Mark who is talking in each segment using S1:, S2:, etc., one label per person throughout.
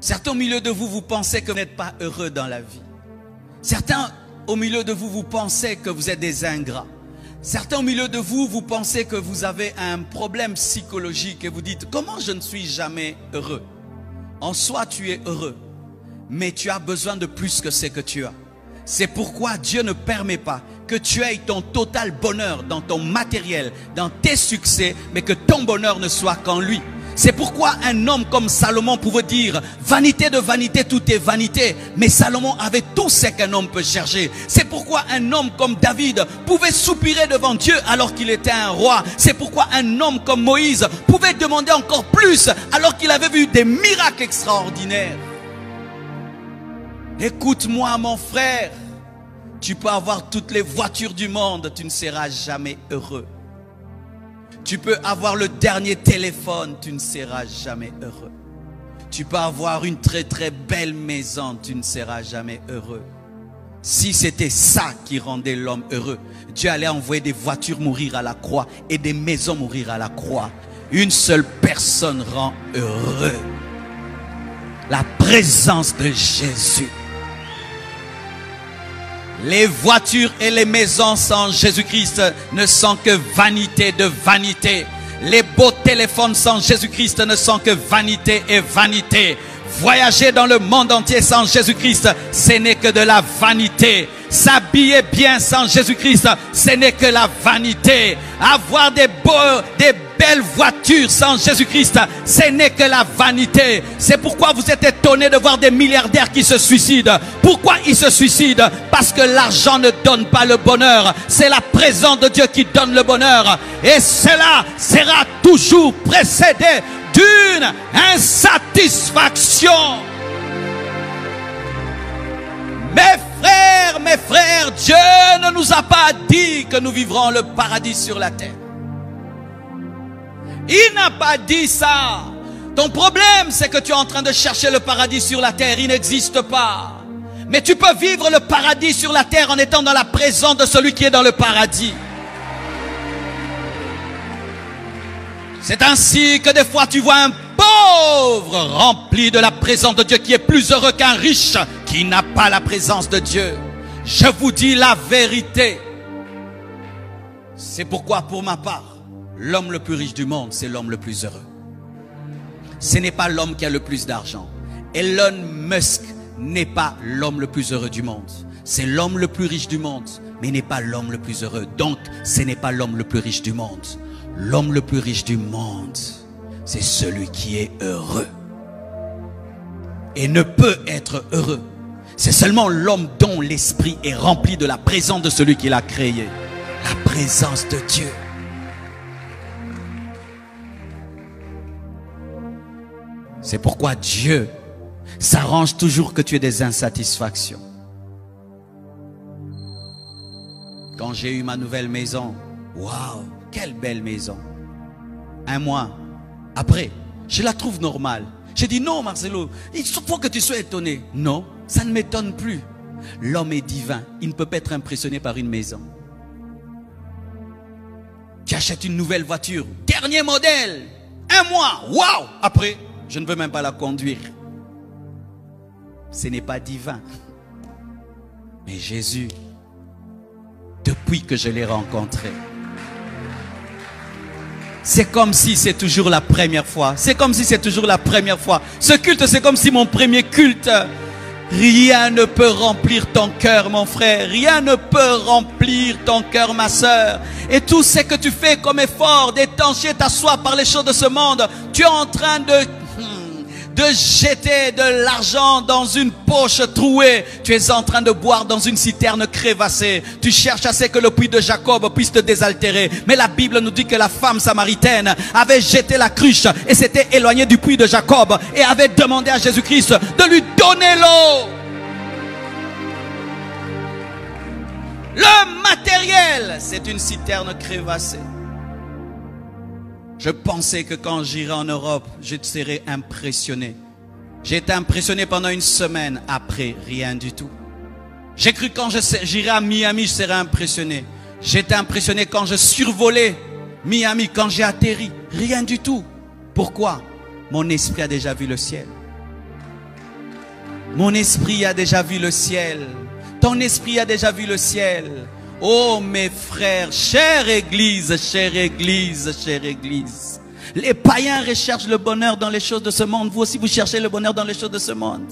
S1: Certains au milieu de vous, vous pensez que vous n'êtes pas heureux dans la vie. Certains au milieu de vous, vous pensez que vous êtes des ingrats. Certains au milieu de vous, vous pensez que vous avez un problème psychologique et vous dites, comment je ne suis jamais heureux? En soi, tu es heureux, mais tu as besoin de plus que ce que tu as. C'est pourquoi Dieu ne permet pas que tu aies ton total bonheur dans ton matériel, dans tes succès, mais que ton bonheur ne soit qu'en lui. C'est pourquoi un homme comme Salomon pouvait dire, vanité de vanité, tout est vanité. Mais Salomon avait tout ce qu'un homme peut chercher. C'est pourquoi un homme comme David pouvait soupirer devant Dieu alors qu'il était un roi. C'est pourquoi un homme comme Moïse pouvait demander encore plus alors qu'il avait vu des miracles extraordinaires. Écoute-moi mon frère, tu peux avoir toutes les voitures du monde, tu ne seras jamais heureux. Tu peux avoir le dernier téléphone, tu ne seras jamais heureux. Tu peux avoir une très très belle maison, tu ne seras jamais heureux. Si c'était ça qui rendait l'homme heureux, Dieu allait envoyer des voitures mourir à la croix et des maisons mourir à la croix. Une seule personne rend heureux. La présence de Jésus. Les voitures et les maisons sans Jésus-Christ ne sont que vanité de vanité. Les beaux téléphones sans Jésus-Christ ne sont que vanité et vanité. Voyager dans le monde entier sans Jésus-Christ, ce n'est que de la vanité. S'habiller bien sans Jésus-Christ, ce n'est que la vanité. Avoir des belles voitures sans Jésus-Christ, ce n'est que la vanité. C'est pourquoi vous êtes étonnés de voir des milliardaires qui se suicident. Pourquoi ils se suicident? Parce que l'argent ne donne pas le bonheur. C'est la présence de Dieu qui donne le bonheur. Et cela sera toujours précédé d'une insatisfaction. Mes frères, Dieu ne nous a pas dit que nous vivrons le paradis sur la terre. Il n'a pas dit ça. Ton problème, c'est que tu es en train de chercher le paradis sur la terre. Il n'existe pas. Mais tu peux vivre le paradis sur la terre en étant dans la présence de celui qui est dans le paradis. C'est ainsi que des fois tu vois un pauvre rempli de la présence de Dieu qui est plus heureux qu'un riche qui n'a pas la présence de Dieu. Je vous dis la vérité. C'est pourquoi pour ma part, l'homme le plus riche du monde, c'est l'homme le plus heureux. Ce n'est pas l'homme qui a le plus d'argent. Elon Musk n'est pas l'homme le plus heureux du monde. C'est l'homme le plus riche du monde, mais n'est pas l'homme le plus heureux. Donc, ce n'est pas l'homme le plus riche du monde. L'homme le plus riche du monde, c'est celui qui est heureux. Et ne peut être heureux. C'est seulement l'homme dont l'esprit est rempli de la présence de celui qui l'a créé. La présence de Dieu. C'est pourquoi Dieu s'arrange toujours que tu aies des insatisfactions. Quand j'ai eu ma nouvelle maison, waouh, quelle belle maison. Un mois après, je la trouve normale. J'ai dit non Marcelo, il faut que tu sois étonné. Non, ça ne m'étonne plus. L'homme est divin, il ne peut pas être impressionné par une maison. Tu achètes une nouvelle voiture, dernier modèle, un mois, waouh, après, je ne veux même pas la conduire. Ce n'est pas divin. Mais Jésus, depuis que je l'ai rencontré, c'est comme si c'est toujours la première fois. C'est comme si c'est toujours la première fois. Ce culte, c'est comme si mon premier culte. Rien ne peut remplir ton cœur, mon frère. Rien ne peut remplir ton cœur, ma sœur. Et tout ce que tu fais comme effort d'étancher ta soif par les choses de ce monde, tu es en train de jeter de l'argent dans une poche trouée. Tu es en train de boire dans une citerne crévassée. Tu cherches à ce que le puits de Jacob puisse te désaltérer. Mais la Bible nous dit que la femme samaritaine avait jeté la cruche et s'était éloignée du puits de Jacob et avait demandé à Jésus-Christ de lui donner l'eau. Le matériel, c'est une citerne crévassée. Je pensais que quand j'irai en Europe, je serais impressionné. J'ai été impressionné pendant une semaine. Après, rien du tout. J'ai cru que quand j'irai à Miami, je serais impressionné. J'étais impressionné quand je survolais Miami, quand j'ai atterri. Rien du tout. Pourquoi? Mon esprit a déjà vu le ciel. Mon esprit a déjà vu le ciel. Ton esprit a déjà vu le ciel. Oh mes frères, chère Église, chère Église, chère Église. Les païens recherchent le bonheur dans les choses de ce monde. Vous aussi, vous cherchez le bonheur dans les choses de ce monde.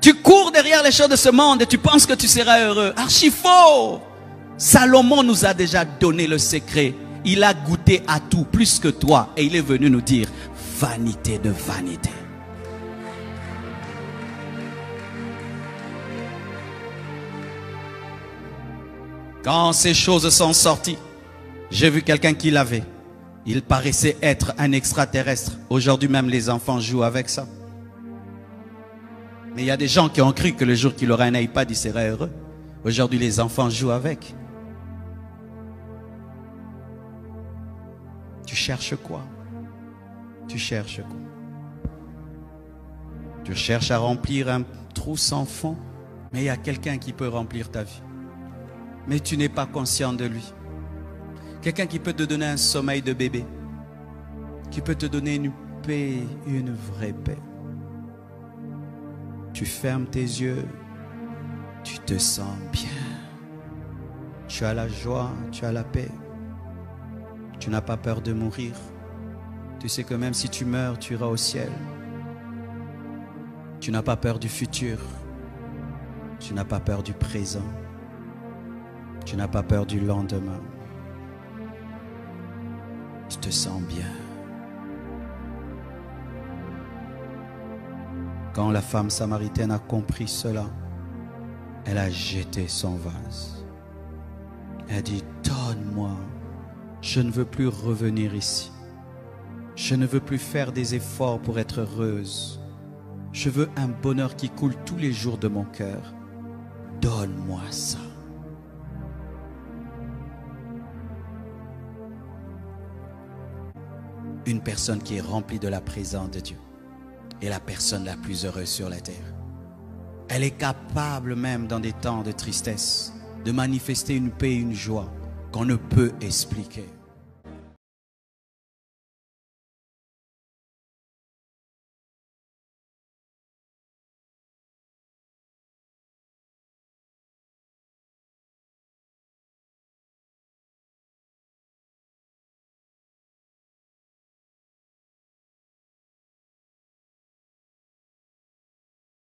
S1: Tu cours derrière les choses de ce monde et tu penses que tu seras heureux. Archi faux. Salomon nous a déjà donné le secret. Il a goûté à tout plus que toi. Et il est venu nous dire, vanité de vanité. Quand ces choses sont sorties, j'ai vu quelqu'un qui l'avait. Il paraissait être un extraterrestre. Aujourd'hui même, les enfants jouent avec ça. Mais il y a des gens qui ont cru que le jour qu'il aurait un iPad, il serait heureux. Aujourd'hui, les enfants jouent avec. Tu cherches quoi? Tu cherches quoi? Tu cherches à remplir un trou sans fond. Mais il y a quelqu'un qui peut remplir ta vie. Mais tu n'es pas conscient de lui. Quelqu'un qui peut te donner un sommeil de bébé. Qui peut te donner une paix, une vraie paix. Tu fermes tes yeux, tu te sens bien. Tu as la joie, tu as la paix. Tu n'as pas peur de mourir. Tu sais que même si tu meurs, tu iras au ciel. Tu n'as pas peur du futur. Tu n'as pas peur du présent. Tu n'as pas peur du lendemain. Tu te sens bien. Quand la femme samaritaine a compris cela, elle a jeté son vase. Elle a dit, donne-moi, je ne veux plus revenir ici. Je ne veux plus faire des efforts pour être heureuse. Je veux un bonheur qui coule tous les jours de mon cœur. Donne-moi ça. Une personne qui est remplie de la présence de Dieu est la personne la plus heureuse sur la terre. Elle est capable même dans des temps de tristesse de manifester une paix et une joie qu'on ne peut expliquer.